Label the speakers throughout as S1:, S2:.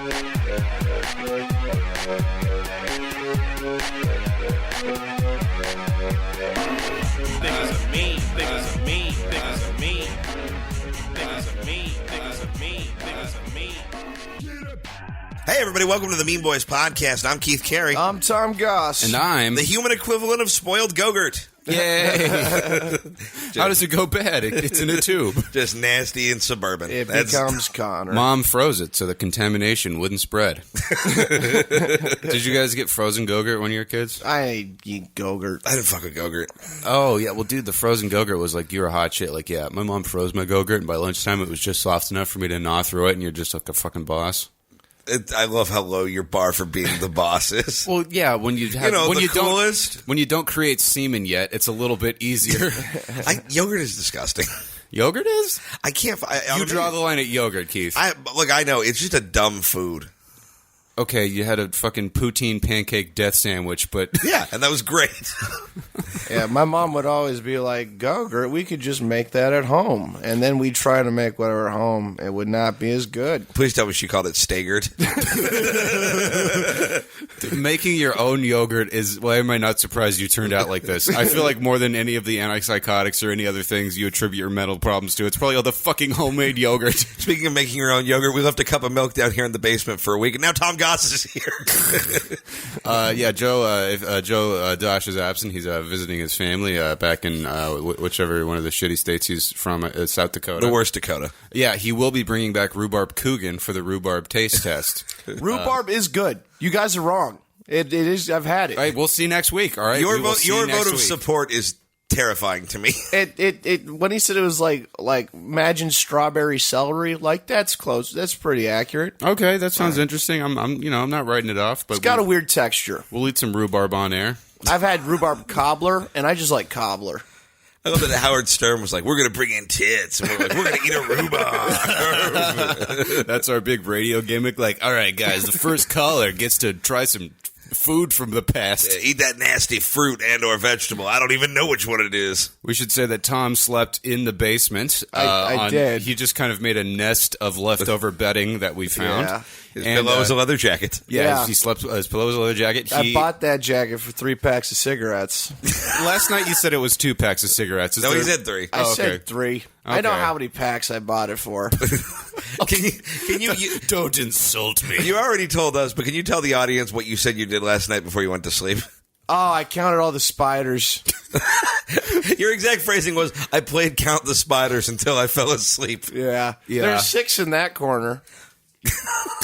S1: Hey, everybody, welcome to the Memeboys podcast. I'm Keith Carey.
S2: I'm Tom Goss.
S3: And I'm...
S1: the human equivalent of spoiled Go-Gurt.
S3: Yay! How does it go bad? It's in a tube.
S1: Just nasty and suburban.
S2: It becomes Connor.
S3: Mom froze it so the contamination wouldn't spread. Did you guys get frozen Go-Gurt when you were kids?
S2: I eat Go-Gurt.
S1: I didn't fuck with Go-Gurt.
S3: Oh, yeah. Well, dude, the frozen Go-Gurt was like, you were hot shit. Like, yeah, my mom froze my Go-Gurt, and by lunchtime it was just soft enough for me to gnaw through it, and you're just like a fucking boss.
S1: I love how low your bar for being the boss is.
S3: Well, yeah, when you have, when
S1: the
S3: you
S1: coolest.
S3: when you don't create semen yet, it's a little bit easier.
S1: Yogurt is disgusting.
S3: Yogurt is?
S1: I can't.
S3: You draw the line at yogurt, Keith.
S1: I know it's just a dumb food.
S3: Okay, you had a fucking poutine pancake death sandwich, but...
S1: Yeah, and that was great.
S2: Yeah, my mom would always be like, Go-Gurt, we could just make that at home. And then we'd try to make whatever at home. It would not be as good.
S1: Please tell me she called it Staggered.
S3: Making your own yogurt is... Why am I not surprised you turned out like this? I feel like more than any of the antipsychotics or any other things you attribute your mental problems to, it's probably all the fucking homemade yogurt.
S1: Speaking of making your own yogurt, we left a cup of milk down here in the basement for a week, and now Tom Goss is here.
S3: Yeah, Joe Dosh is absent. He's visiting his family back in whichever one of the shitty states he's from, South Dakota.
S1: The worst Dakota.
S3: Yeah, he will be bringing back rhubarb Coogan for the rhubarb taste test.
S2: Rhubarb is good. You guys are wrong. It is. I've had it.
S3: All right, we'll see next week. All right,
S1: Your vote of support is terrifying to me.
S2: It when he said it was like imagine strawberry celery, like that's close. That's pretty accurate.
S3: Okay, that sounds interesting. I'm not writing it off, but
S2: It's got a weird texture.
S3: We'll eat some rhubarb on air.
S2: I've had rhubarb cobbler, and I just like cobbler.
S1: I love that Howard Stern was like, we're going to bring in tits, and we're going to eat a rhubarb.
S3: That's our big radio gimmick. Like, all right, guys, the first caller gets to try some food from the past.
S1: Yeah, eat that nasty fruit and or vegetable. I don't even know which one it is.
S3: We should say that Tom slept in the basement.
S2: I did.
S3: He just kind of made a nest of leftover bedding that we found.
S2: Yeah.
S1: His pillow is a leather jacket.
S3: Yeah, he slept. His pillow was a leather jacket.
S2: I bought that jacket for 3 packs of cigarettes.
S3: Last night you said it was 2 packs of cigarettes.
S1: He said 3.
S2: I said 3. I know how many packs I bought it for.
S1: Can you
S3: don't insult me?
S1: You already told us, but can you tell the audience what you said you did last night before you went to sleep?
S2: Oh, I counted all the spiders.
S1: Your exact phrasing was, I played Count the Spiders until I fell asleep.
S2: Yeah. There's 6 in that corner.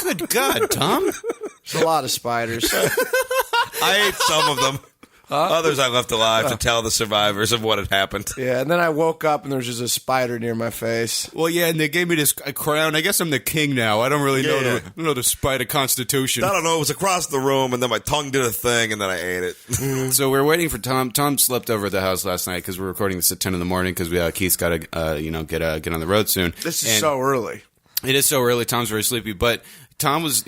S3: Good God, Tom.
S2: There's a lot of spiders.
S1: I ate some of them. Others I left alive to tell the survivors of what had happened.
S2: Yeah, and then I woke up and there was just a spider near my face.
S3: Well, yeah, and they gave me this crown. I guess I'm the king now. I don't really know the spider constitution.
S1: I don't know. It was across the room, and then my tongue did a thing, and then I ate it.
S3: So we're waiting for Tom. Tom slept over at the house last night because we're recording this at 10 in the morning because Keith's got to get on the road soon.
S2: This is so early.
S3: It is so early. Tom's very sleepy, but Tom was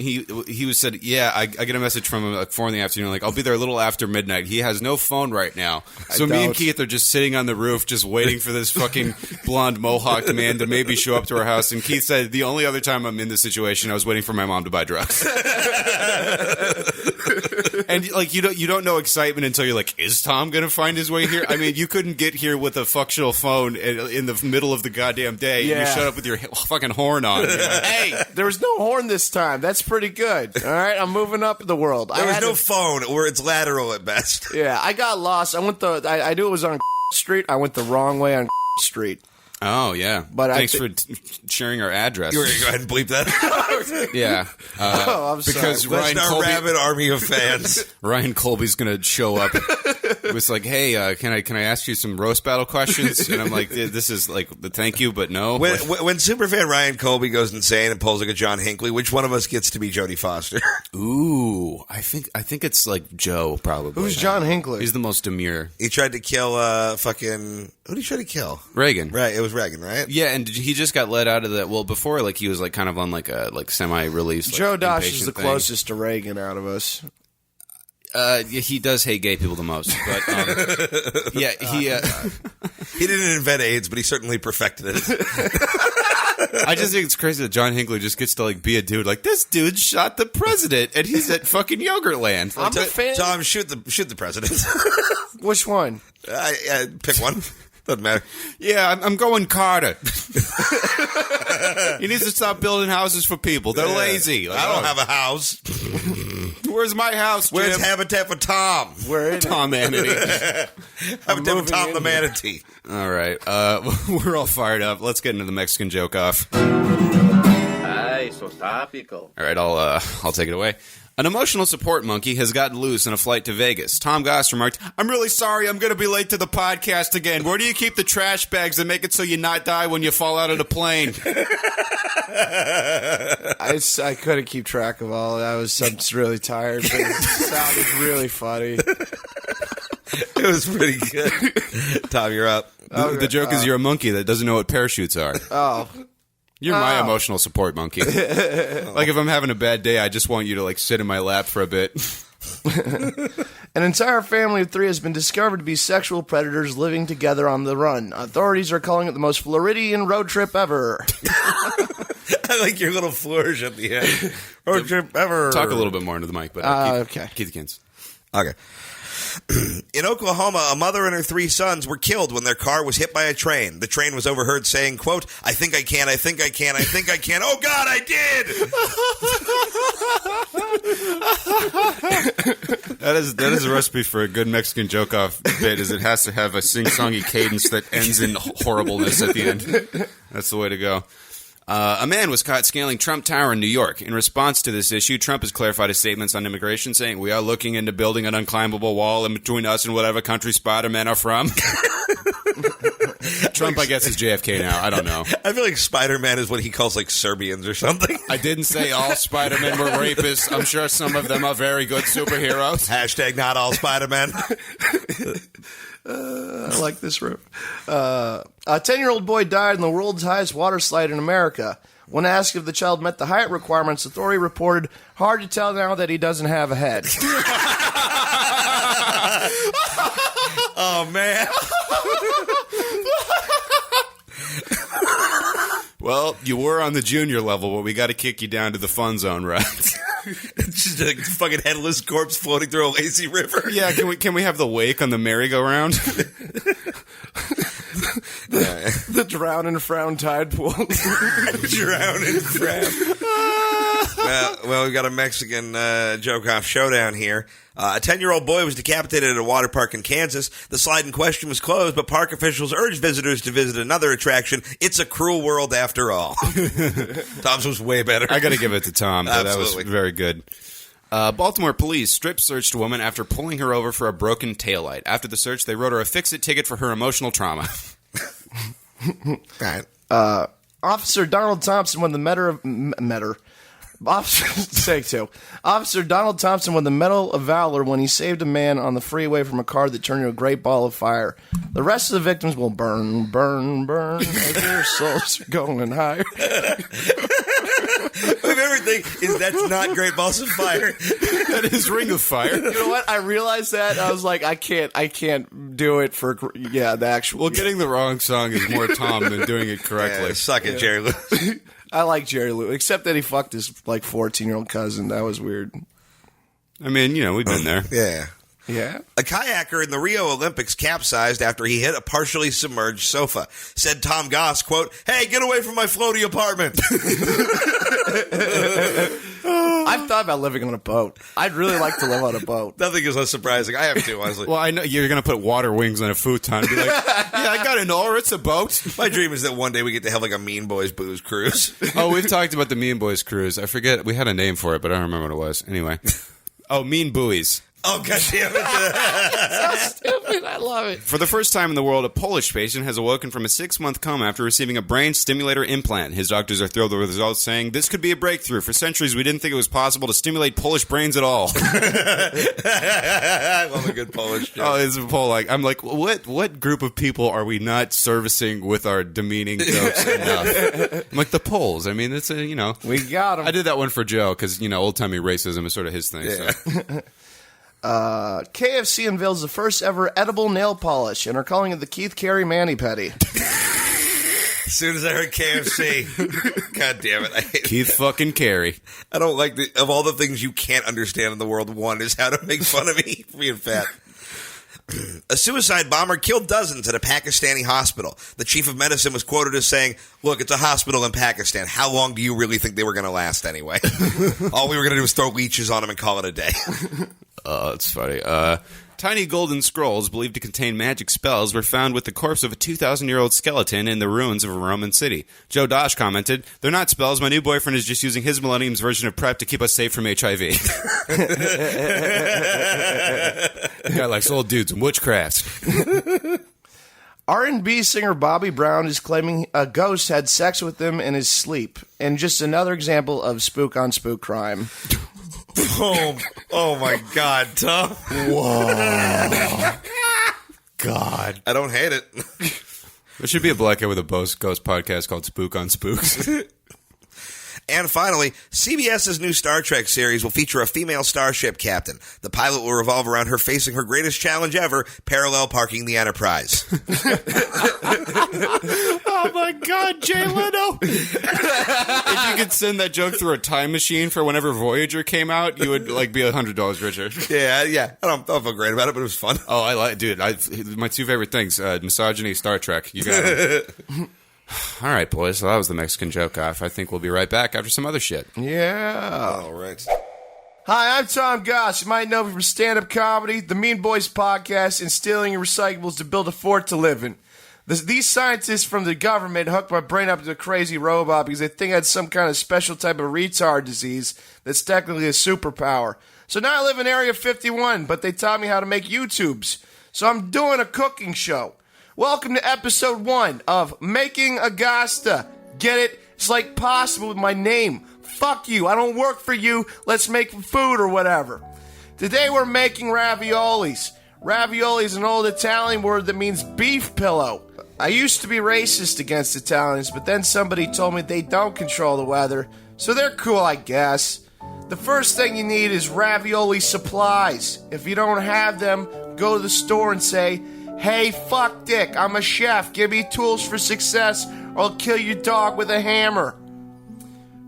S3: said, yeah, I get a message from him at 4 in the afternoon, like, I'll be there a little after midnight. He has no phone right now. So me and Keith are just sitting on the roof just waiting for this fucking blonde mohawked man to maybe show up to our house. And Keith said, the only other time I'm in this situation, I was waiting for my mom to buy drugs. And like you don't know excitement until you're like, is Tom going to find his way here? I mean, you couldn't get here with a functional phone in the middle of the goddamn day. Yeah. And you showed up with your fucking horn on. Like, hey,
S2: there was no horn this time. That's pretty good. All right, I'm moving up in the world.
S1: There was no phone, or it's lateral at best.
S2: Yeah, I got lost. I knew it was on Street. I went the wrong way on Street.
S3: Oh, yeah. But thanks for sharing our address.
S1: You were going to go ahead and bleep that out?
S3: Yeah.
S2: I'm
S3: because
S2: sorry.
S3: Ryan
S1: Our rabid army of fans.
S3: Ryan Colby's going to show up. It was like, hey, can I ask you some roast battle questions? And I'm like, this is like the thank you, but no.
S1: When superfan Ryan Colby goes insane and pulls like a John Hinckley, which one of us gets to be Jodie Foster?
S3: Ooh, I think it's like Joe, probably.
S2: Who's John Hinckley?
S3: He's the most demure.
S1: He tried to kill who did he try to kill?
S3: Reagan.
S1: Right, it was Reagan, right?
S3: Yeah, and he just got let out of that. Well, before, like, he was like kind of on like a semi-release.
S2: Joe Dosh is the closest to Reagan out of us.
S3: He does hate gay people the most, but yeah, he
S1: didn't invent AIDS, but he certainly perfected it.
S3: I just think it's crazy that John Hinckley just gets to like be a dude. Like, this dude shot the president, and he's at fucking Yogurtland.
S2: I'm a fan.
S1: Tom, shoot the president.
S2: Which one?
S1: Pick one. Doesn't matter.
S3: Yeah, I'm going Carter. He needs to stop building houses for people. They're lazy. Like,
S1: I don't have a house.
S3: Where's my house, Jim?
S1: Where's Habitat for Tom?
S2: Where is
S3: Tom Manatee.
S1: Habitat for Tom the Manatee.
S3: All right. We're all fired up. Let's get into the Mexican joke off.
S4: Ay, sos tápico.
S3: All right, I'll take it away. An emotional support monkey has gotten loose on a flight to Vegas. Tom Goss remarked, "I'm really sorry, I'm going to be late to the podcast again. Where do you keep the trash bags that make it so you not die when you fall out of the plane?"
S2: I couldn't keep track of all. I'm just really tired, but it sounded really funny.
S1: It was pretty good. Tom, you're up.
S3: The joke is you're a monkey that doesn't know what parachutes are.
S2: Oh.
S3: You're my emotional support monkey. Like, if I'm having a bad day, I just want you to, like, sit in my lap for a bit.
S2: An entire family of 3 has been discovered to be sexual predators living together on the run. Authorities are calling it the most Floridian road trip ever.
S1: I like your little flourish at the end. Road trip ever.
S3: Talk a little bit more into the mic, but
S2: okay.
S3: Keith Kins.
S1: Okay. In Oklahoma, a mother and her 3 sons were killed when their car was hit by a train. The train was overheard saying, quote, "I think I can, I think I can, I think I can. Oh, God, I did!"
S3: That is a recipe for a good Mexican joke-off bit, is it has to have a sing-songy cadence that ends in horribleness at the end. That's the way to go. A man was caught scaling Trump Tower in New York. In response to this issue, Trump has clarified his statements on immigration, saying, "We are looking into building an unclimbable wall in between us and whatever country Spider-Men are from." Trump, I guess, is JFK now. I don't know.
S1: I feel like Spider-Man is what he calls, like, Serbians or something.
S3: I didn't say all Spider-Men were rapists. I'm sure some of them are very good superheroes.
S1: Hashtag not all Spider-Men.
S2: I like this room. A 10-year-old boy died in the world's highest water slide in America. When asked if the child met the height requirements, authority reported, "Hard to tell now that he doesn't have a head."
S1: Oh, man.
S3: Well, you were on the junior level, but we got to kick you down to the fun zone, right?
S1: Just a fucking headless corpse floating through a lazy river.
S3: Yeah, can we have the wake on the merry-go-round?
S2: The drown and frown tide pool.
S1: Drown and frown. Well, we've got a Mexican joke-off showdown here. A 10-year-old boy was decapitated at a water park in Kansas. The slide in question was closed, but park officials urged visitors to visit another attraction. It's a cruel world after all. Tom's was way better.
S3: I got to give it to Tom.
S1: Absolutely.
S3: That was very good. Baltimore police strip-searched a woman after pulling her over for a broken taillight. After the search, they wrote her a fix-it ticket for her emotional trauma.
S1: All right.
S2: Officer Donald Thompson won the Officer Donald Thompson won the Medal of Valor when he saved a man on the freeway from a car that turned into a great ball of fire. The rest of the victims will burn, burn, burn as their souls are going higher.
S1: My favorite thing is that's not Great Balls of Fire.
S3: That is Ring of Fire.
S2: You know what? I realized that. I was like, I can't do it for, the actual.
S3: Well, getting the wrong song is more Tom than doing it correctly.
S1: Yeah, suck it, Jerry Lewis.
S2: I like Jerry Lewis, except that he fucked his, 14-year-old cousin. That was weird.
S3: I mean, we've been there.
S1: Yeah.
S2: Yeah.
S1: A kayaker in the Rio Olympics capsized after he hit a partially submerged sofa. Said Tom Goss, quote, "Hey, get away from my floaty apartment."
S2: I've thought about living on a boat. I'd really like to live on a boat.
S1: Nothing is less surprising. I have to, honestly.
S3: Well, I know you're going to put water wings on a futon and be like, "Yeah, I got an oar. It's a boat."
S1: My dream is that one day we get to have like a Mean Boys booze cruise.
S3: Oh, we've talked about the Mean Boys cruise. I forget. We had a name for it, but I don't remember what it was. Anyway. Oh, Mean Buoys.
S1: Oh, God damn it.
S2: So stupid. I love it.
S3: For the first time in the world, a Polish patient has awoken from a 6-month coma after receiving a brain stimulator implant. His doctors are thrilled with the results, saying, "This could be a breakthrough. For centuries, we didn't think it was possible to stimulate Polish brains at all."
S1: I love a good Polish joke.
S3: Oh, it's a poll. I'm like, what group of people are we not servicing with our demeaning jokes enough? I'm like, the Poles. I mean, it's a,
S2: We got him.
S3: I did that one for Joe because, old-timey racism is sort of his thing.
S1: Yeah.
S3: So.
S2: KFC unveils the first ever edible nail polish and are calling it the Keith Carey Mani Petty.
S1: As soon as I heard KFC, God damn it, I hate
S3: Keith fucking Carey.
S1: I don't like of all the things you can't understand in the world, one is how to make fun of me for being fat. A suicide bomber killed dozens at a Pakistani hospital. The chief of medicine was quoted as saying, "Look, it's a hospital in Pakistan. How long do you really think they were going to last anyway? All we were going to do was throw leeches on them and call it a day."
S3: Oh, that's funny. Tiny golden scrolls believed to contain magic spells were found with the corpse of a 2,000-year-old skeleton in the ruins of a Roman city. Joe Dosh commented, "They're not spells. My new boyfriend is just using his Millennium's version of PrEP to keep us safe from HIV." Guy likes old dudes and witchcraft.
S2: R&B singer Bobby Brown is claiming a ghost had sex with him in his sleep. And just another example of spook on spook crime.
S1: Oh my God, Tom.
S2: Whoa. God.
S1: I don't hate it.
S3: There should be a black guy with a ghost podcast called Spook on Spooks.
S1: And finally, CBS's new Star Trek series will feature a female starship captain. The pilot will revolve around her facing her greatest challenge ever, parallel parking the Enterprise.
S3: Oh my God, Jay Leno! If you could send that joke through a time machine for whenever Voyager came out, you would like be $100 richer.
S1: Yeah. I don't feel great about it, but it was fun.
S3: Oh, dude. My two favorite things: misogyny, Star Trek. You got it. All right, boys. So that was the Mexican joke off. I think we'll be right back after some other shit.
S2: Yeah.
S1: All right.
S2: Hi, I'm Tom Goss. You might know me from stand-up comedy, the Memeboys podcast, and stealing your recyclables to build a fort to live in. These scientists from the government hooked my brain up to a crazy robot because they think I had some kind of special type of retard disease that's technically a superpower. So now I live in Area 51, but they taught me how to make YouTubes. So I'm doing a cooking show. Welcome to episode 1 of Making Agosta. Get it? It's like possible with my name. Fuck you. I don't work for you. Let's make food or whatever. Today we're making raviolis. Ravioli is an old Italian word that means beef pillow. I used to be racist against Italians, but then somebody told me they don't control the weather, so they're cool, I guess. The first thing you need is ravioli supplies. If you don't have them, go to the store and say, "Hey, fuck Dick, I'm a chef. Give me tools for success, or I'll kill your dog with a hammer."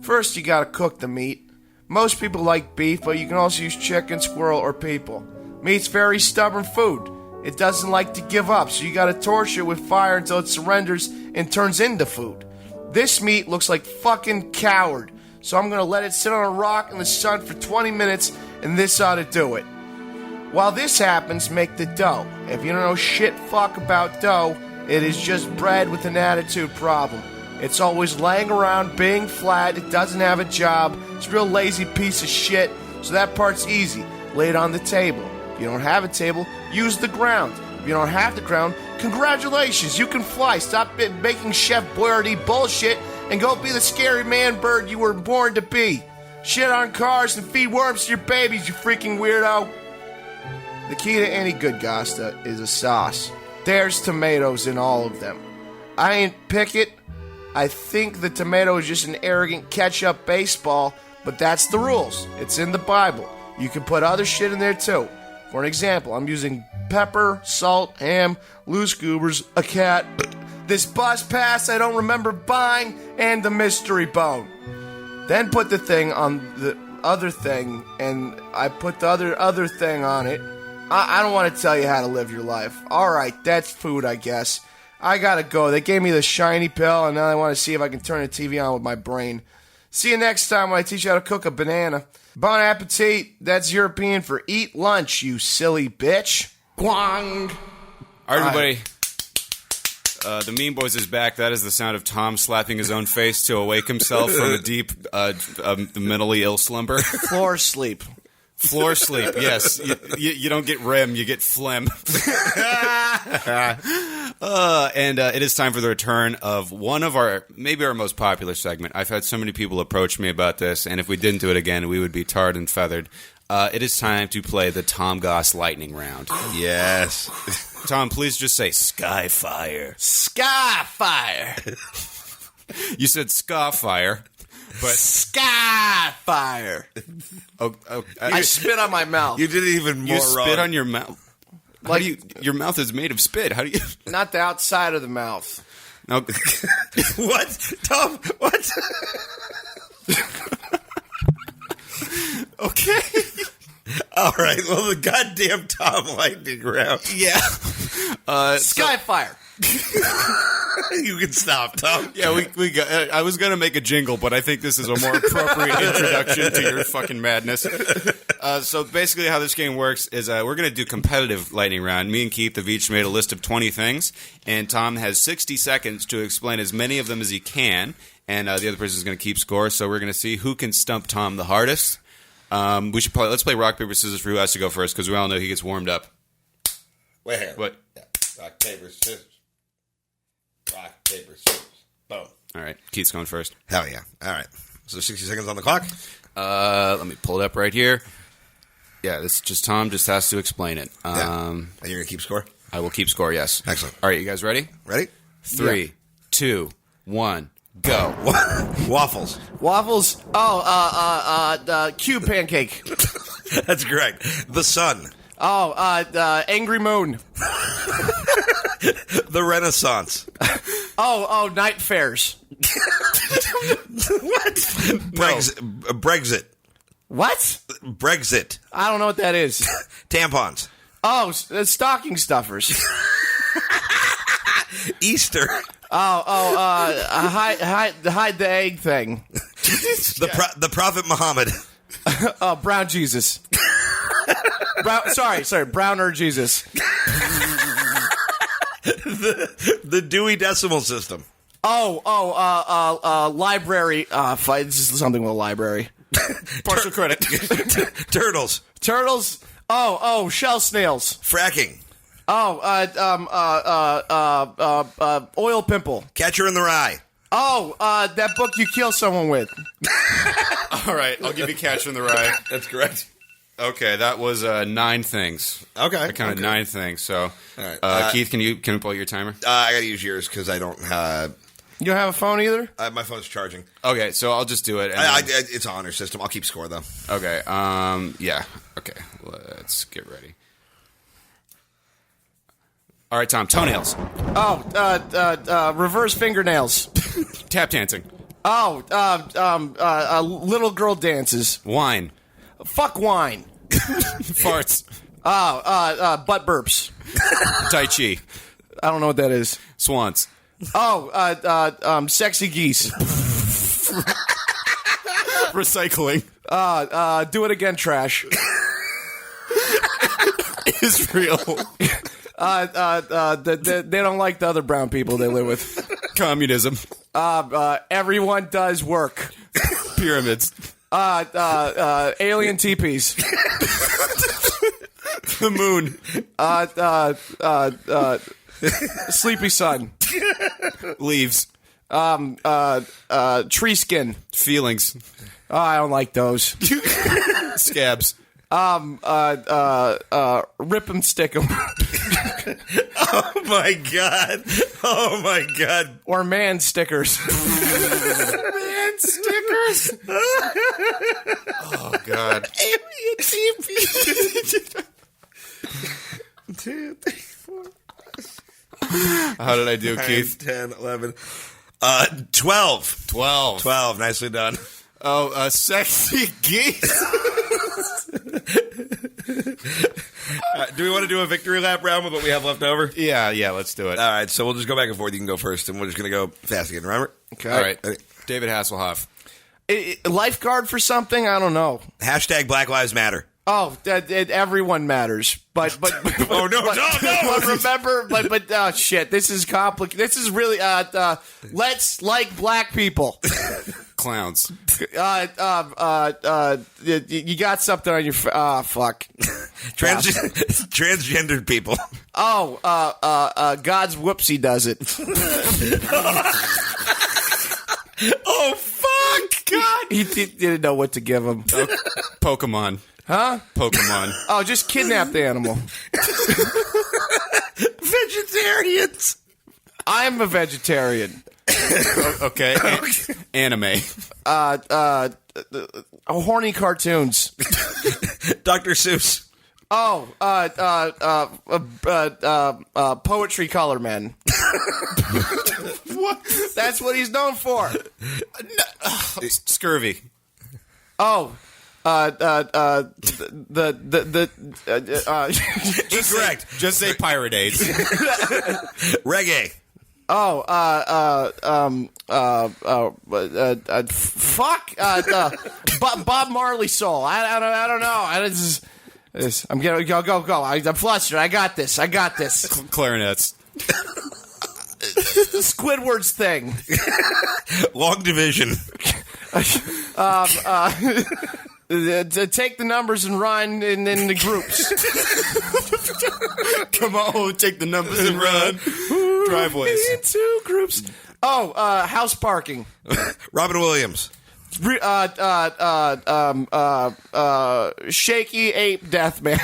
S2: First, you gotta cook the meat. Most people like beef, but you can also use chicken, squirrel, or people. Meat's very stubborn food. It doesn't like to give up, so you gotta torture it with fire until it surrenders and turns into food. This meat looks like fucking coward, so I'm gonna let it sit on a rock in the sun for 20 minutes, and this ought to do it. While this happens, make the dough. If you don't know shit fuck about dough, it is just bread with an attitude problem. It's always laying around, being flat, it doesn't have a job, it's a real lazy piece of shit, so that part's easy. Lay it on the table. If you don't have a table, use the ground. If you don't have the ground, congratulations, you can fly. Stop making Chef Boyardee bullshit and go be the scary man bird you were born to be. Shit on cars and feed worms to your babies, you freaking weirdo. The key to any good Gosta is a sauce. There's tomatoes in all of them. I ain't pick it. I think the tomato is just an arrogant catch-up baseball, but that's the rules. It's in the Bible. You can put other shit in there too. For an example, I'm using pepper, salt, ham, loose goobers, a cat, this bus pass I don't remember buying, and the mystery bone. Then put the thing on the other thing, and I put the other thing on it. I don't want to tell you how to live your life. Alright, that's food, I guess. I gotta go. They gave me the shiny pill, and now I want to see if I can turn the TV on with my brain. See you next time when I teach you how to cook a banana. Bon appetit. That's European for eat lunch, you silly bitch. Guang.
S3: All right, everybody. The Memeboys is back. That is the sound of Tom slapping his own face to awake himself from a deep, mentally ill slumber.
S2: Floor sleep.
S3: Floor sleep, yes. You don't get REM, you get phlegm. And it is time for the return of one of maybe our most popular segment. I've had so many people approach me about this, and if we didn't do it again, we would be tarred and feathered. It is time to play the Tom Goss lightning round.
S1: Yes.
S3: Tom, please just say Skyfire.
S2: Skyfire.
S3: You said Skyfire. But
S2: Skyfire. I spit on my mouth.
S1: You did it even more
S3: you
S1: wrong.
S3: spit on your mouth. Your mouth is made of spit. How do you?
S2: Not the outside of the mouth.
S3: Okay.
S1: What? Tom, what?
S3: Okay.
S1: All right, well, the goddamn Tom lightning round.
S3: Yeah.
S2: Skyfire.
S1: You can stop, Tom.
S3: Yeah, we got. I was gonna make a jingle, but I think this is a more appropriate introduction to your fucking madness. So basically, how this game works is we're gonna do competitive lightning round. Me and Keith have each made a list of 20 things, and Tom has 60 seconds to explain as many of them as he can, and the other person is gonna keep score. So we're gonna see who can stump Tom the hardest. Let's play rock paper scissors for who has to go first, because we all know he gets warmed up.
S1: Wait here.
S3: What?
S1: Yeah. Rock, paper, scissors. Rock, paper, scissors. Boom.
S3: All right, Keith's going first.
S1: Hell yeah. All right. So 60 seconds on the clock.
S3: Let me pull it up right here. Yeah, this is just Tom just has to explain it.
S1: And you're going to keep score?
S3: I will keep score, yes.
S1: Excellent.
S3: All right, you guys ready?
S1: Ready?
S3: 3, 2, 1, go.
S1: Waffles.
S2: Waffles. Cube pancake.
S1: That's correct. The sun.
S2: Angry moon.
S1: The Renaissance.
S2: Night fairs.
S1: What? Brexit.
S2: What?
S1: Brexit.
S2: I don't know what that is.
S1: Tampons.
S2: Stocking stuffers.
S1: Easter.
S2: Hide the egg thing.
S1: The Prophet Muhammad.
S2: Brown Jesus. Browner Jesus.
S1: The Dewey Decimal System.
S2: Library. This is something with a library.
S3: Partial credit.
S1: Turtles.
S2: Turtles. Shell snails.
S1: Fracking.
S2: Oil pimple.
S1: Catcher in the Rye.
S2: That book you kill someone with.
S3: All right, I'll give you Catcher in the Rye.
S1: That's correct.
S3: Okay, that was 9 things.
S1: Okay.
S3: I counted 9 things. So,
S1: all right.
S3: Keith, can you pull out your timer?
S1: I got to use yours because I don't.
S2: You don't have a phone either?
S1: My phone's charging.
S3: Okay, so I'll just do it. And
S1: it's an honor system. I'll keep score though.
S3: Okay. Yeah. Okay. Let's get ready. All right, Tom. Toenails.
S2: Reverse fingernails.
S3: Tap dancing.
S2: Little girl dances.
S3: Wine.
S2: Fuck wine.
S3: Farts.
S2: Butt burps.
S3: Tai Chi.
S2: I don't know what that is.
S3: Swans.
S2: Sexy geese.
S3: Recycling.
S2: Do it again, trash.
S3: Israel.
S2: They don't like the other brown people they live with.
S3: Communism.
S2: Everyone does work.
S3: Pyramids.
S2: Alien teepees.
S3: The moon.
S2: Sleepy sun.
S3: Leaves.
S2: Tree skin.
S3: Feelings.
S2: I don't like those.
S3: Scabs.
S2: Rip 'em, stick 'em.
S1: Oh my god! Oh my god!
S2: Or man stickers.
S3: Man stickers. Oh god.
S1: Alien TV. 2, 3, 4.
S3: How did I do,
S1: 9,
S3: Keith?
S1: 10, 11. 12. 12. Nicely done.
S3: Oh, sexy geese.
S1: Do we want to do a victory lap round with what we have left over?
S3: Yeah, let's do it.
S1: All right, so we'll just go back and forth. You can go first, and we're just going to go fast again, remember?
S2: Okay.
S3: All right. David Hasselhoff.
S2: Lifeguard for something? I don't know.
S1: Hashtag Black Lives Matter.
S2: Oh, everyone matters, but
S1: Oh no!
S2: But remember, shit. This is complicated. This is really let's like black people.
S3: Clowns.
S2: You got something on your fuck.
S1: Transgendered people.
S2: God's whoopsie does it.
S1: Oh fuck!
S2: God, he didn't know what to give him.
S3: Pokemon.
S2: Huh?
S3: Pokemon.
S2: Oh, just kidnap the animal.
S1: Vegetarians.
S2: I'm a vegetarian.
S3: Okay. Anime.
S2: Horny cartoons.
S1: Dr. Seuss.
S2: Poetry color men. What? That's what he's known for.
S3: Scurvy.
S2: Oh.
S1: Incorrect.
S3: Just say pirate AIDS.
S1: Reggae.
S2: Oh, fuck. Bob Marley soul. I don't know. I'm gonna go. I'm flustered. I got this.
S3: Clarinets.
S2: Squidward's thing.
S1: Long division.
S2: To take the numbers and run in the groups.
S3: Come on, take the numbers and run. Driveways.
S2: Two groups. Oh, house parking.
S1: Robin Williams.
S2: Shaky ape death man.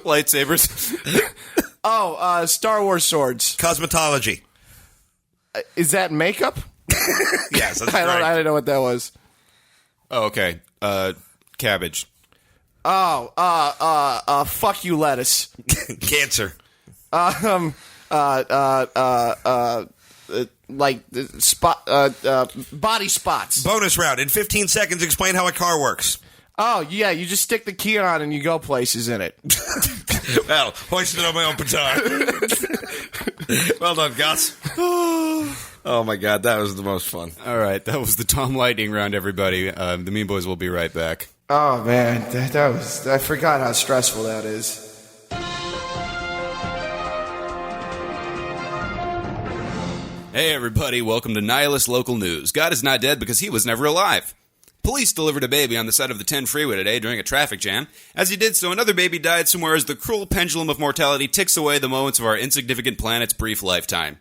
S3: Lightsabers.
S2: Oh, Star Wars swords.
S1: Cosmetology.
S2: Is that makeup?
S1: Yes, that's
S2: I
S1: right.
S2: don't know what that was.
S3: Oh, okay. Cabbage.
S2: Oh, fuck you, lettuce.
S1: Cancer.
S2: Body spots.
S1: Bonus round. In 15 seconds, explain how a car works.
S2: Oh, yeah, you just stick the key on and you go places in it.
S1: Well, hoisted on my own petard. Well done, Goss. Oh, my God. That was the most fun.
S3: All right, that was the Tom Lightning round, everybody. The Mean Boys will be right back.
S2: Oh, man, I forgot how stressful that is.
S3: Hey, everybody. Welcome to Nihilist Local News. God is not dead because he was never alive. Police delivered a baby on the side of the 10 freeway today during a traffic jam. As he did so, another baby died somewhere as the cruel pendulum of mortality ticks away the moments of our insignificant planet's brief lifetime.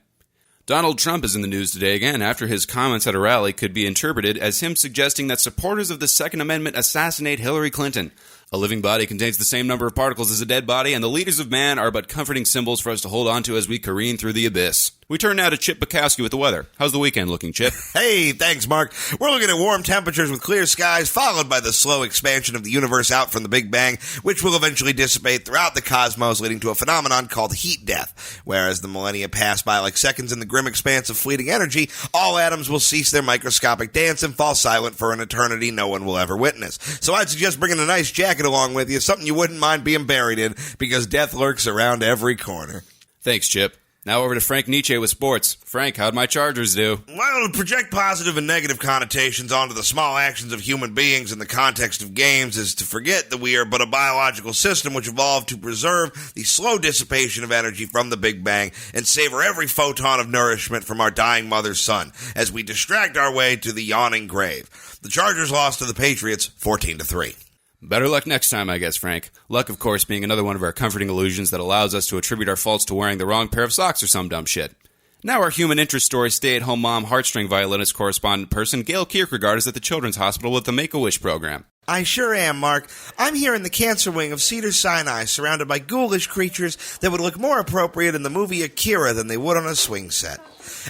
S3: Donald Trump is in the news today again after his comments at a rally could be interpreted as him suggesting that supporters of the Second Amendment assassinate Hillary Clinton. A living body contains the same number of particles as a dead body, and the leaders of man are but comforting symbols for us to hold on to as we careen through the abyss. We turn now to Chip Bukowski with the weather. How's the weekend looking, Chip?
S1: Hey, thanks, Mark. We're looking at warm temperatures with clear skies, followed by the slow expansion of the universe out from the Big Bang, which will eventually dissipate throughout the cosmos, leading to a phenomenon called heat death. Whereas the millennia pass by like seconds in the grim expanse of fleeting energy, all atoms will cease their microscopic dance and fall silent for an eternity no one will ever witness. So I'd suggest bringing a nice jacket along with you, something you wouldn't mind being buried in, because death lurks around every corner.
S3: Thanks, Chip. Now over to Frank Nietzsche with sports. Frank, how'd my Chargers do?
S1: Well, to project positive and negative connotations onto the small actions of human beings in the context of games is to forget that we are but a biological system which evolved to preserve the slow dissipation of energy from the Big Bang and savor every photon of nourishment from our dying mother's sun as we distract our way to the yawning grave. The Chargers lost to the Patriots 14-3.
S3: Better luck next time, I guess, Frank. Luck, of course, being another one of our comforting illusions that allows us to attribute our faults to wearing the wrong pair of socks or some dumb shit. Now our human interest story stay-at-home mom heartstring violinist correspondent person Gail Kierkegaard is at the Children's Hospital with the Make-A-Wish program.
S1: I sure am, Mark. I'm here in the cancer wing of Cedars-Sinai, surrounded by ghoulish creatures that would look more appropriate in the movie Akira than they would on a swing set.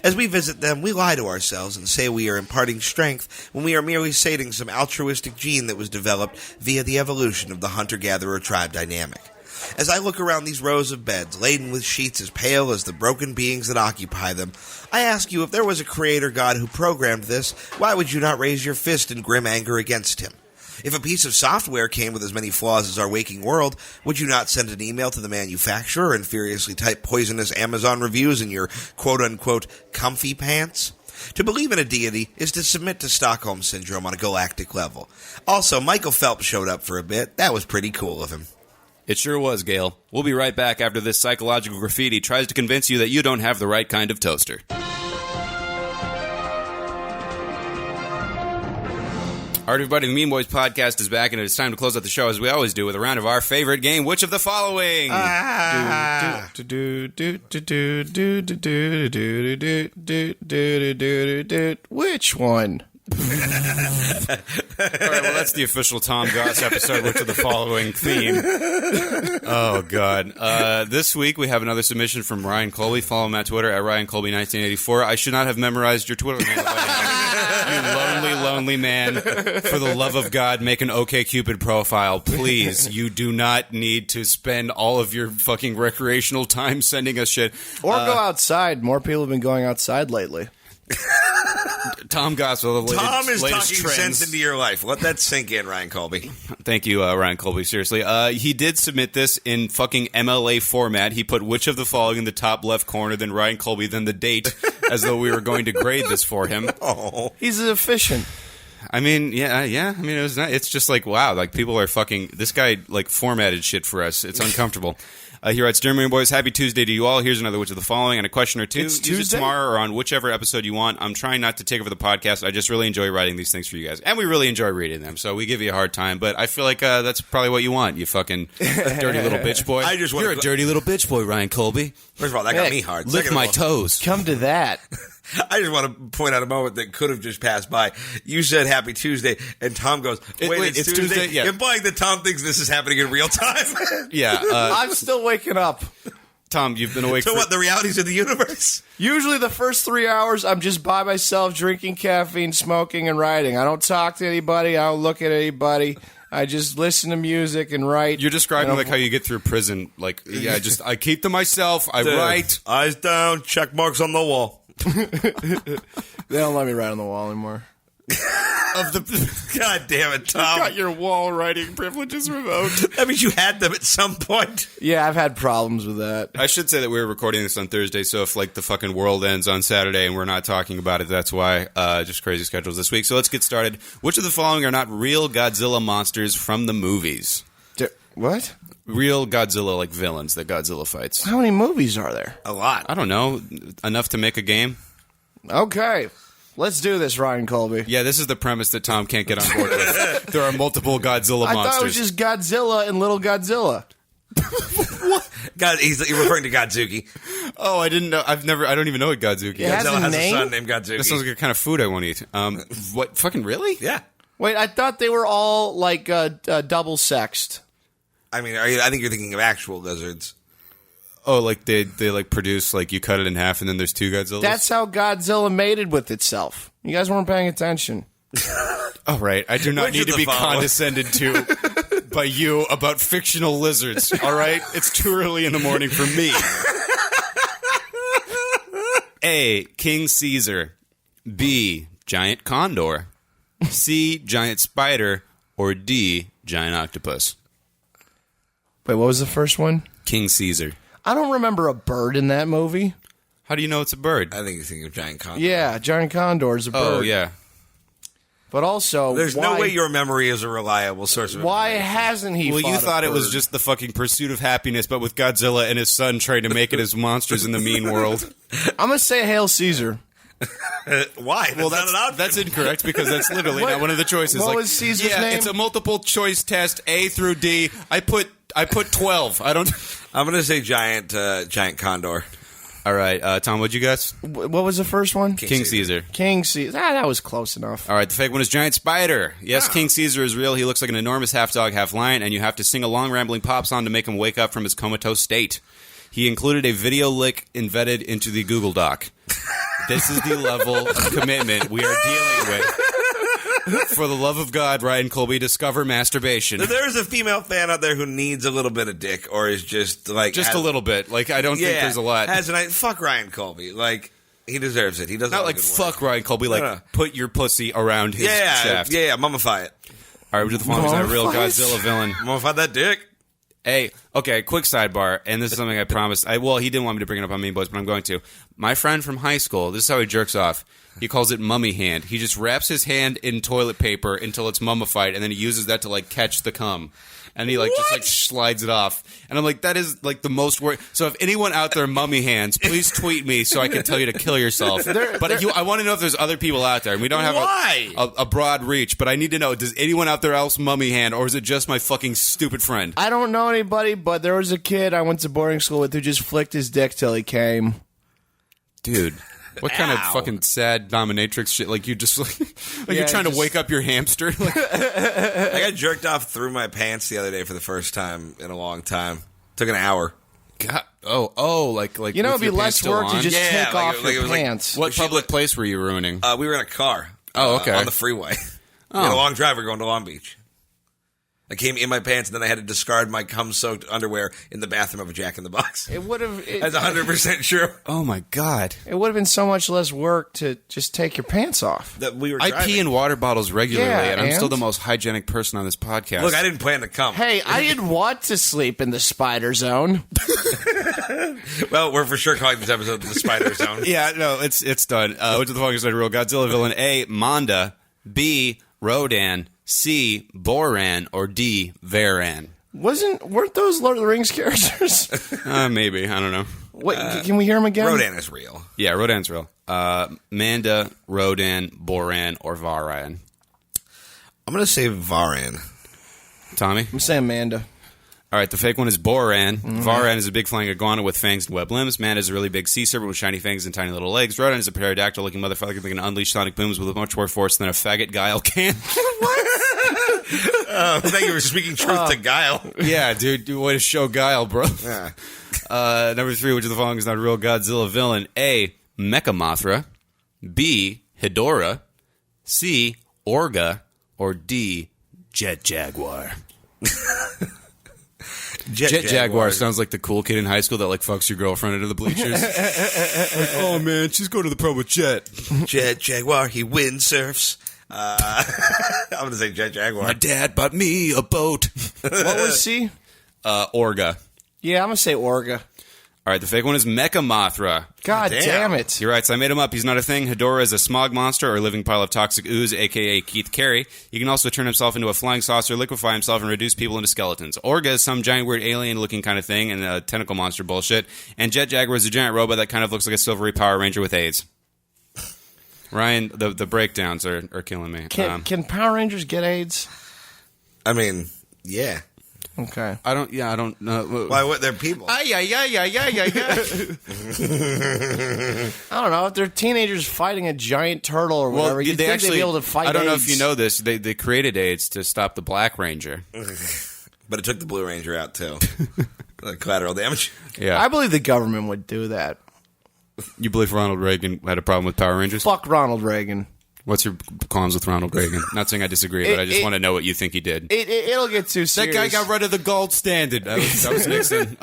S1: As we visit them, we lie to ourselves and say we are imparting strength when we are merely sating some altruistic gene that was developed via the evolution of the hunter-gatherer tribe dynamic. As I look around these rows of beds, laden with sheets as pale as the broken beings that occupy them, I ask you, if there was a creator god who programmed this, why would you not raise your fist in grim anger against him? If a piece of software came with as many flaws as our waking world, would you not send an email to the manufacturer and furiously type poisonous Amazon reviews in your quote-unquote comfy pants? To believe in a deity is to submit to Stockholm Syndrome on a galactic level. Also, Michael Phelps showed up for a bit. That was pretty cool of him.
S3: It sure was, Gail. We'll be right back after this psychological graffiti tries to convince you that you don't have the right kind of toaster. All right, everybody, the Mean Boys podcast is back, and it's time to close out the show, as we always do, with a round of our favorite game, Which of the Following?
S2: Which one?
S3: All right, well, that's the official Tom Goss episode, Which of the Following theme. Oh, God. This week, we have another submission from Ryan Colby. Follow him at Twitter at RyanColby1984. I should not have memorized your Twitter name. You lonely lonely man, for the love of God, make an OkCupid profile, please. You do not need to spend all of your fucking recreational time sending us shit.
S2: Or go outside. More people have been going outside lately.
S3: Tom Goss with the
S1: Tom is
S3: latest
S1: talking
S3: trends.
S1: sense into your life. Let that sink in, Ryan Colby.
S3: Thank you, Ryan Colby. Seriously. He did submit this in fucking MLA format. He put which of the following in the top left corner, then Ryan Colby, then the date, as though we were going to grade this for him.
S1: Oh.
S2: He's efficient.
S3: I mean, yeah. I mean, it's just like, wow, like people are fucking, this guy like formatted shit for us. It's uncomfortable. He writes, Dear Memeboys, happy Tuesday to you all. Here's another which of the following and a question or two.
S2: It's
S3: Use
S2: Tuesday?
S3: it tomorrow or on whichever episode you want. I'm trying not to take over the podcast. I just really enjoy writing these things for you guys. And we really enjoy reading them. So we give you a hard time. But I feel like that's probably what you want, you fucking dirty little bitch boy. You're a dirty little bitch boy, Ryan Colby.
S1: First of all, that got me hard.
S3: Lick
S1: Second
S3: my
S1: of all,
S3: toes.
S2: Come to that.
S1: I just want to point out a moment that could have just passed by. You said Happy Tuesday, and Tom goes, wait, it's Tuesday?
S3: Yeah.
S1: Implying that Tom thinks this is happening in real time.
S3: Yeah.
S2: I'm still waking up.
S3: Tom, you've been awake
S1: So what, the realities of the universe?
S2: Usually the first 3 hours, I'm just by myself drinking caffeine, smoking, and writing. I don't talk to anybody. I don't look at anybody. I just listen to music and write.
S3: You're describing like how you get through prison. Like, yeah, I keep to myself. I write.
S1: Eyes down, check marks on the wall.
S2: They don't let me write on the wall anymore.
S1: God damn it, Tom.
S3: Got your wall writing privileges revoked.
S1: That means you had them at some point.
S2: Yeah, I've had problems with that.
S3: I should say that we were recording this on Thursday, so if like the fucking world ends on Saturday and we're not talking about it, that's why. Just crazy schedules this week. So let's get started. Which of the following are not real Godzilla monsters from the movies?
S2: What?
S3: Real Godzilla, like villains that Godzilla fights.
S2: How many movies are there?
S1: A lot.
S3: I don't know. Enough to make a game?
S2: Okay. Let's do this, Ryan Colby.
S3: Yeah, this is the premise that Tom can't get on board with. There are multiple Godzilla
S2: I
S3: monsters.
S2: thought it was just Godzilla and Little Godzilla.
S1: God, he's referring to Godzuki.
S3: Oh, I didn't know. I don't even know what Godzuki
S2: It has
S3: is.
S1: Godzilla
S2: a
S1: has
S2: name?
S1: a son named Godzuki.
S3: That sounds like a kind of food I want to eat. What? Fucking really?
S1: Yeah.
S2: Wait, I thought they were all like double sexed.
S1: I mean, I think you're thinking of actual lizards.
S3: Oh, like they like produce, like you cut it in half and then there's two Godzillas?
S2: That's how Godzilla mated with itself. You guys weren't paying attention.
S3: Oh, right. I do not
S1: Which
S3: need
S1: of
S3: to
S1: the
S3: be
S1: following?
S3: condescended to by you about fictional lizards, all right? It's too early in the morning for me. A, King Caesar. B, giant condor. C, giant spider. Or D, giant octopus.
S2: Wait, what was the first one?
S3: King Caesar.
S2: I don't remember a bird in that movie.
S3: How do you know it's a bird?
S1: I think you're thinking of giant condor.
S2: Yeah, giant condor is a bird.
S3: Oh, yeah.
S2: But also,
S1: There's
S2: why,
S1: no way your memory is a reliable source of
S2: why
S1: information.
S2: hasn't he?
S3: Well, you
S2: fought a
S3: thought it was
S2: bird?
S3: just the fucking pursuit of happiness, but with Godzilla and his son trying to make it as monsters in the mean world.
S2: I'm gonna say Hail Caesar.
S1: Why?
S3: Well,
S1: That's not an option.
S3: that's incorrect because that's literally
S2: What-
S3: not one of the choices.
S2: what
S3: Like,
S2: was Caesar's
S3: yeah,
S2: name?
S3: it's a multiple choice test, A through D. I put 12. I don't.
S1: I'm going to say giant condor.
S3: All right, Tom, what'd you guess?
S2: What was the first one?
S3: King Caesar.
S2: King Caesar. That was close enough.
S3: All right, the fake one is giant spider. Yes, King Caesar is real. He looks like an enormous half dog, half lion, and you have to sing a long rambling pop song to make him wake up from his comatose state. He included a video lick embedded into the Google Doc. This is the level of commitment we are dealing with. For the love of God, Ryan Colby, discover masturbation.
S1: There's a female fan out there who needs a little bit of dick, or is just like
S3: Just a little bit. Like, I don't think there's a lot.
S1: Has a night. Fuck Ryan Colby. Like, he deserves it. He does
S3: Not
S1: all
S3: like
S1: good
S3: fuck
S1: work.
S3: Ryan Colby, like
S1: No.
S3: put your pussy around his shaft.
S1: Yeah, mummify it.
S3: All right, we do the following. Is that a real
S2: What?
S3: Godzilla villain?
S1: Mummify that dick.
S3: Hey, okay, quick sidebar, and this is something I promised. Well, he didn't want me to bring it up on Memeboys, but I'm going to. My friend from high school, this is how he jerks off. He calls it mummy hand. He just wraps his hand in toilet paper until it's mummified, and then he uses that to, like, catch the cum. And he, like, just, like, slides it off. And I'm like, that is, like, the most work. So if anyone out there mummy hands, please tweet me so I can tell you to kill yourself. But I want to know if there's other people out there. And we don't have
S1: Why?
S3: a broad reach, but I need to know, does anyone out there else mummy hand, or is it just my fucking stupid friend?
S2: I don't know anybody, but there was a kid I went to boarding school with who just flicked his dick till he came.
S3: Dude, what kind of
S1: Ow.
S3: fucking sad dominatrix shit? Like, you just, like
S2: Yeah,
S3: you're trying to
S2: just-
S3: wake up your hamster? Like,
S1: I got jerked off through my pants the other day for the first time in a long time. Took an hour.
S3: God, like
S2: You know,
S3: with
S2: it'd be
S3: your pants
S2: less
S3: still
S2: work
S3: on?
S2: to just
S1: Yeah,
S2: take
S1: like
S2: off
S1: it- like
S2: your
S1: it was like-
S2: pants.
S3: What public place were you ruining?
S1: We were in a car.
S3: Oh, okay.
S1: On the freeway. We had a long drive. We're going to Long Beach. I came in my pants, and then I had to discard my cum-soaked underwear in the bathroom of a Jack in the Box.
S2: It would have.
S1: That's 100% true.
S3: Oh, my God.
S2: It would have been so much less work to just take your pants off.
S1: That we were
S3: I
S1: driving.
S3: pee in water bottles regularly,
S2: Yeah,
S3: and I'm still
S2: and?
S3: the most hygienic person on this podcast.
S1: Look, I didn't plan to come.
S2: Hey, I didn't want to sleep in the spider zone.
S1: Well, we're for sure calling this episode the Spider Zone.
S3: Yeah, no, it's done. Which of the following is a real Godzilla villain? A, Manda. B, Rodan. C, Boran. Or D, Varan.
S2: Weren't those Lord of the Rings characters?
S3: Maybe. I don't know.
S2: What, can we hear them again?
S1: Rodan is real.
S3: Yeah, Rodan's real. Manda, Rodan, Boran, or Varan.
S1: I'm going to say Varan.
S3: Tommy?
S2: I'm saying Amanda.
S3: All right, the fake one is Boran. Varan is a big flying iguana with fangs and webbed limbs. Manda is a really big sea serpent with shiny fangs and tiny little legs. Rodan is a pterodactyl-looking motherfucker that can unleash sonic booms with much more force than a faggot Guile can.
S1: I thought you were speaking truth to Guile.
S3: Yeah, dude, way to show Guile, bro.
S1: Yeah.
S3: Number 3, which of the following is not a real Godzilla villain? A, Mechamothra. B, Hedorah. C, Orga. Or D, Jet Jaguar. Jet Jaguar sounds like the cool kid in high school that like fucks your girlfriend into the bleachers. Like, oh man, she's going to the pro with Jet.
S1: Jet Jaguar, he windsurfs. I'm going to say Jet Jaguar.
S3: My dad bought me a boat.
S2: What was C?
S3: Orga.
S2: Yeah, I'm going to say Orga.
S3: All right, the fake one is Mechamothra.
S2: God
S1: Damn.
S2: damn it.
S3: He writes, I made him up. He's not a thing. Hedorah is a smog monster or a living pile of toxic ooze, a.k.a. Keith Carey. He can also turn himself into a flying saucer, liquefy himself, and reduce people into skeletons. Orga is some giant weird alien-looking kind of thing and tentacle monster bullshit. And Jet Jaguar is a giant robot that kind of looks like a silvery Power Ranger with AIDS. Ryan, the breakdowns are killing me.
S2: Can Power Rangers get AIDS?
S1: I mean, yeah.
S2: Okay.
S3: I don't know.
S1: Why, what, they're people.
S3: Yeah.
S2: I don't know. If they're teenagers fighting a giant turtle or whatever, you'd think they'd be able to fight
S3: I don't know
S2: AIDS.
S3: if you know this. They created AIDS to stop the Black Ranger.
S1: But it took the Blue Ranger out, too. Collateral damage.
S3: Yeah.
S2: I believe the government would do that.
S3: You believe Ronald Reagan had a problem with Power Rangers?
S2: Fuck Ronald Reagan.
S3: What's your qualms with Ronald Reagan? Not saying I disagree, but I just want to know what you think he did.
S2: It'll get too serious.
S3: That guy got rid of the gold standard. That was Nixon.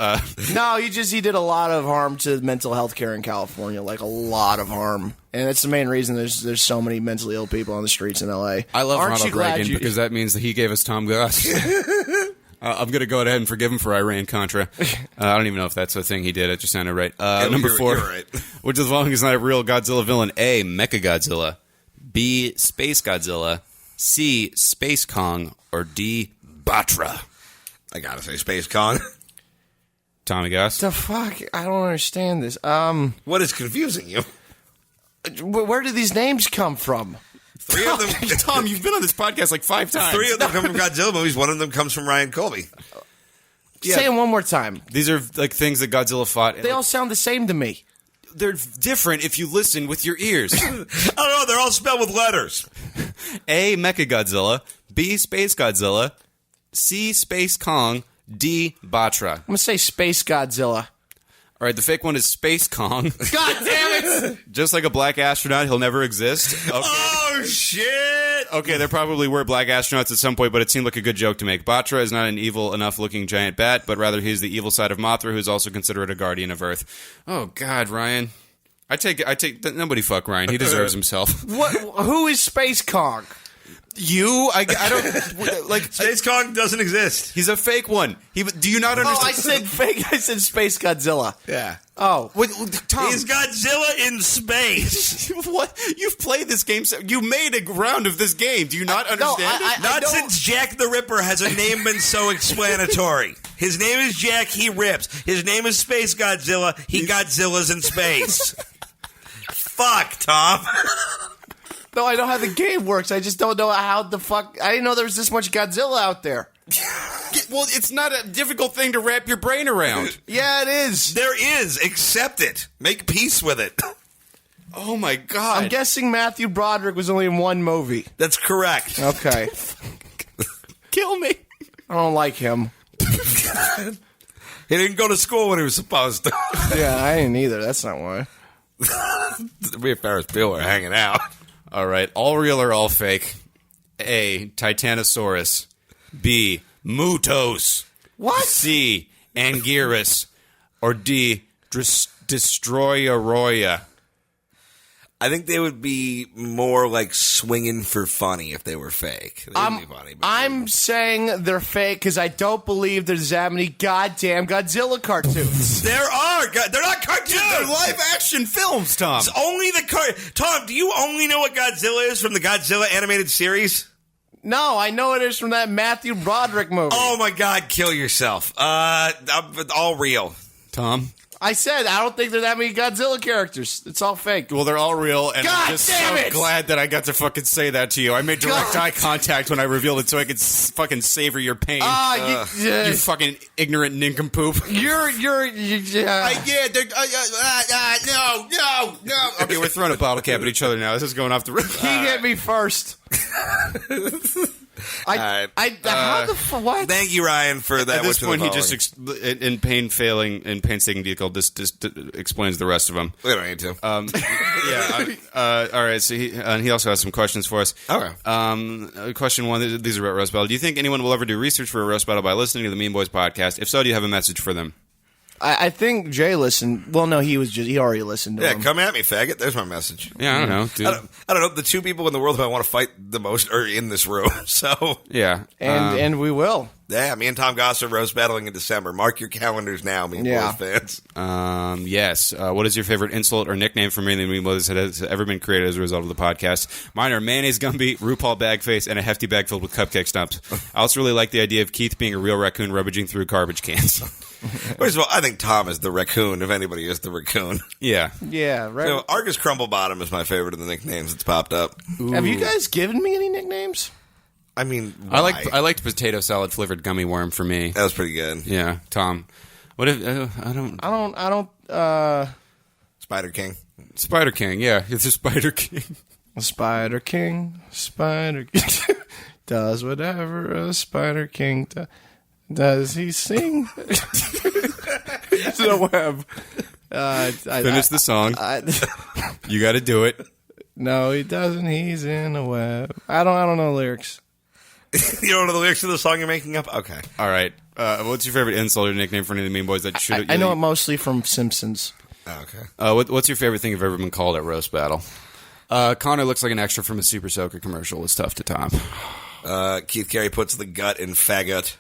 S2: No, he did a lot of harm to mental health care in California, like a lot of harm. And that's the main reason there's so many mentally ill people on the streets in L.A.
S3: I love
S2: Aren't you
S3: Ronald
S2: glad
S3: Reagan because that means that he gave us Tom Goss. I'm going to go ahead and forgive him for Iran-Contra. I don't even know if that's a thing he did. It just sounded right. Number 4,
S1: you're right.
S3: Which of the following is not a real Godzilla villain? A, Mechagodzilla. B, Space Godzilla. C, Space Kong. Or D, Batra.
S1: I gotta say Space Kong.
S3: Tommy Goss?
S2: The fuck? I don't understand this.
S1: What is confusing you?
S2: Where do these names come from?
S1: 3 of them.
S3: Tom, you've been on this podcast like 5 times.
S1: 3 of them come from Godzilla movies. 1 of them comes from Ryan Colby.
S2: Say them one more time.
S3: These are like things that Godzilla fought.
S2: They all sound the same to me.
S3: They're different if you listen with your ears.
S1: I don't know. They're all spelled with letters.
S3: A, Mechagodzilla. B, Space Godzilla. C, Space Kong. D, Batra.
S2: I'm going to say Space Godzilla.
S3: All right, the fake one is Space Kong.
S2: God damn it!
S3: Just like a black astronaut, he'll never exist. Okay.
S1: Oh, shit!
S3: Okay, there probably were black astronauts at some point, but it seemed like a good joke to make. Batra is not an evil enough looking giant bat, but rather he's the evil side of Mothra, who's also considered a guardian of Earth. Oh, God, Ryan. I take nobody fuck Ryan. He deserves himself.
S2: Who is Space Kong?
S3: You? I don't... like
S1: Space Kong doesn't exist.
S3: He's a fake one. Do you not understand?
S2: Oh, I said fake. I said Space Godzilla.
S1: Yeah.
S2: Oh.
S3: Tom.
S1: He's Godzilla in space.
S3: What? You've played this game. You made a round of this game. Do you not understand it?
S1: Not since Jack the Ripper has a name been so explanatory. His name is Jack, he rips. His name is Space Godzilla, he Godzilla's in space. Fuck, Tom.
S2: No, I know how the game works. I just don't know how the fuck... I didn't know there was this much Godzilla out there.
S3: Well, it's not a difficult thing to wrap your brain around.
S2: Yeah, it is.
S1: There is. Accept it. Make peace with it.
S3: Oh, my God.
S2: I'm guessing Matthew Broderick was only in 1 movie.
S1: That's correct.
S2: Okay.
S3: Kill me.
S2: I don't like him.
S1: He didn't go to school when he was supposed to.
S2: Yeah, I didn't either. That's not why.
S1: Me and Ferris Bueller are hanging out.
S3: All right. All real or all fake? A. Titanosaurus. B. Mutos.
S2: What?
S3: C. Anguirus. Or D. Destroyoroya.
S1: I think they would be more like swinging for funny if they were fake. They wouldn't be funny, but
S2: I'm saying they're fake because I don't believe there's that many goddamn Godzilla cartoons.
S1: there are. They're not cartoons.
S3: They're live action films, Tom.
S1: It's only the Tom, do you only know what Godzilla is from the Godzilla animated series?
S2: No, I know it is from that Matthew Broderick movie.
S1: Oh my God, kill yourself. All real.
S3: Tom?
S2: I said I don't think there are that many Godzilla characters. It's all fake.
S3: Well, they're all real, and
S2: God
S3: I'm just
S2: damn
S3: so
S2: it!
S3: glad that I got to fucking say that to you. I made direct eye contact when I revealed it so I could fucking savor your pain. You fucking ignorant nincompoop.
S2: You're
S3: No. Okay, we're throwing a bottle cap at each other now. This is going off the roof.
S2: He hit me first. What?
S1: Thank you, Ryan, for that.
S3: At this point, he just, in painstaking detail, just explains the rest of them.
S1: We don't need to.
S3: All right, so he also has some questions for us.
S1: Okay.
S3: Question one, these are about roast battle. Do you think anyone will ever do research for a roast battle by listening to the Memeboys podcast? If so, do you have a message for them?
S2: I think Jay listened. Well, no, he already listened to him.
S1: Yeah, come at me, faggot. There's my message.
S3: Yeah, I don't know, dude.
S1: I don't know. The two people in the world who I want to fight the most are in this room. So
S3: Yeah.
S2: And we will.
S1: yeah, me and Tom Goss are roast battling in December. Mark your calendars now, me and
S2: Yeah.
S1: Boys fans.
S3: Yes. What is your favorite insult or nickname for me and the Memeboys that has ever been created as a result of the podcast? Mine are Mayonnaise Gumby, RuPaul Bagface, and a hefty bag filled with cupcake stumps. I also really like the idea of Keith being a real raccoon rummaging through garbage cans.
S1: First of all, I think Tom is the raccoon, if anybody is the raccoon.
S3: Yeah.
S2: Yeah, right.
S1: So, Argus Crumblebottom is my favorite of the nicknames that's popped up.
S2: Have you guys given me any nicknames?
S1: I mean,
S3: I
S1: why?
S3: liked potato salad flavored gummy worm for me.
S1: That was pretty good.
S3: Yeah, Tom. What if I don't
S1: Spider King.
S3: Spider King? Yeah, it's a Spider King.
S2: Spider King does whatever a Spider King does. Does he sing? It's a web.
S3: Finish the song. You got to do it.
S2: No, he doesn't. He's in a web. I don't know lyrics.
S1: You don't know the lyrics of the song you're making up? Okay.
S3: All right. What's your favorite insult or nickname for any of the Memeboys that should?
S2: I know it mostly from Simpsons.
S1: Oh, okay.
S3: What's your favorite thing you've ever been called at roast battle? Connor looks like an extra from a Super Soaker commercial. It's tough to top.
S1: Keith Carey puts the gut in faggot.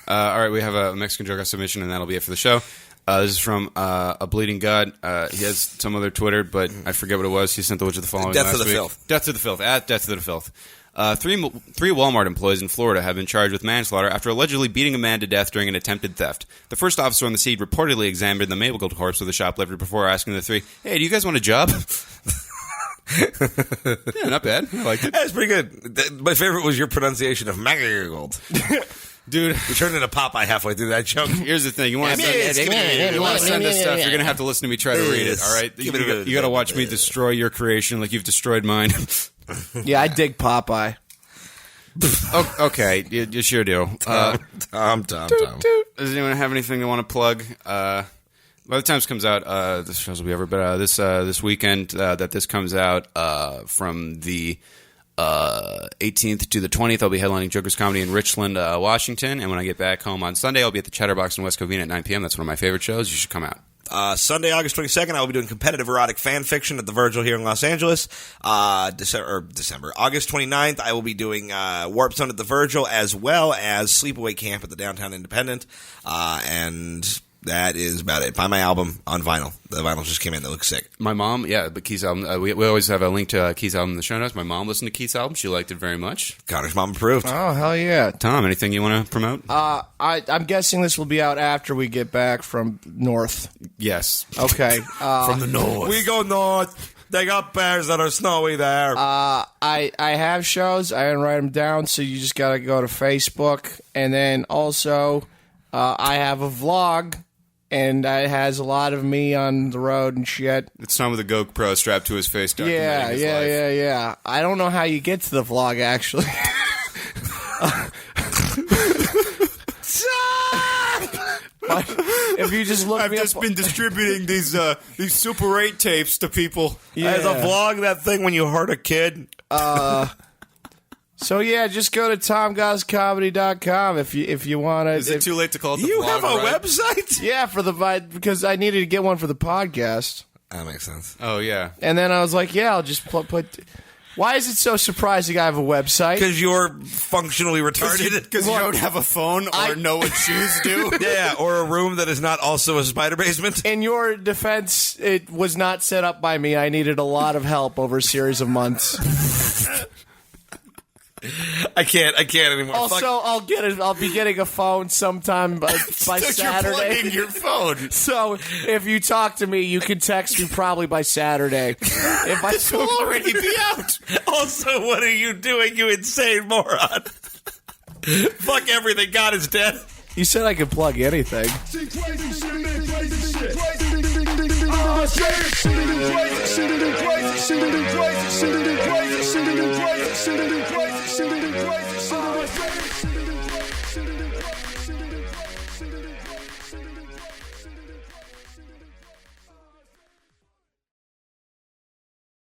S3: All right, we have a Mexican joke submission, and that'll be it for the show. This is from a Bleeding God. He has some other Twitter, but I forget what it was. He sent the the following
S1: Death
S3: last
S1: to the
S3: week.
S1: Filth.
S3: Death to the Filth. At Death to the Filth. Three Walmart employees in Florida have been charged with manslaughter after allegedly beating a man to death during an attempted theft. The first officer on the scene reportedly examined the Mabel corpse of the shoplifter before asking the three, "Hey, do you guys want a job?" Yeah, not bad. I liked it.
S1: That's pretty good. My favorite was your pronunciation of Mangold.
S3: Dude,
S1: we turned into Popeye halfway through that joke.
S3: Here's the thing: you want to send this stuff, you're gonna have to listen to me try to read it. All right, you got to watch me destroy your creation like you've destroyed mine.
S2: Yeah, I dig Popeye.
S3: Okay, you sure do.
S1: Tom.
S3: Does anyone have anything they want to plug? By the time this comes out, this show will be over. But this weekend that this comes out, from the 18th to the 20th, I'll be headlining Joker's Comedy in Richland, Washington. And when I get back home on Sunday, I'll be at the Chatterbox in West Covina at 9 p.m. That's one of my favorite shows. You should come out.
S1: Sunday, August 22nd, I will be doing competitive erotic fan fiction at the Virgil here in Los Angeles. December. August 29th, I will be doing Warp Zone at the Virgil, as well as Sleepaway Camp at the Downtown Independent. And that is about it. Buy my album on vinyl. The vinyl just came in. They look sick.
S3: My mom, the Keith's album. We always have a link to Keith's album in the show notes. My mom listened to Keith's album. She liked it very much.
S1: Connor's mom approved.
S2: Oh, hell yeah.
S3: Tom, anything you want to promote?
S2: I'm guessing this will be out after we get back from north.
S3: Yes.
S2: Okay.
S3: From the north.
S1: We go north. They got bears that are snowy there.
S2: I have shows. I didn't write them down, so you just got to go to Facebook. And then also, I have a vlog. And it has a lot of me on the road and shit.
S3: It's Tom with a GoPro strapped to his face documenting his life.
S2: Yeah. I don't know how you get to the vlog, actually. If you just look
S3: I've just been distributing these Super 8 tapes to people.
S1: Yeah. As a vlog, that thing when you hurt a kid
S2: So yeah, just go to TomGossComedy.com if you want to.
S3: Is it too late to call it the
S1: You
S3: vlog,
S1: have a
S3: right?
S1: website?
S2: Yeah, because I needed to get one for the podcast,
S1: That makes sense.
S3: Oh, yeah.
S2: and then I was like, yeah, I'll just put. Why is it so surprising I have a website?
S1: Because you're functionally retarded.
S3: Because you don't have a phone or know what shoes do?
S1: Yeah, or a room that is not also a spider basement.
S2: In your defense, it was not set up by me. I needed a lot of help over a series of months.
S1: I can't anymore.
S2: Also, I'll be getting a phone sometime by Saturday.
S3: You're plugging your phone.
S2: So if you talk to me, you can text me probably by Saturday. If I
S3: This will already be out.
S1: Also, what are you doing, you insane moron? Fuck everything. God is dead.
S2: You said I could plug anything.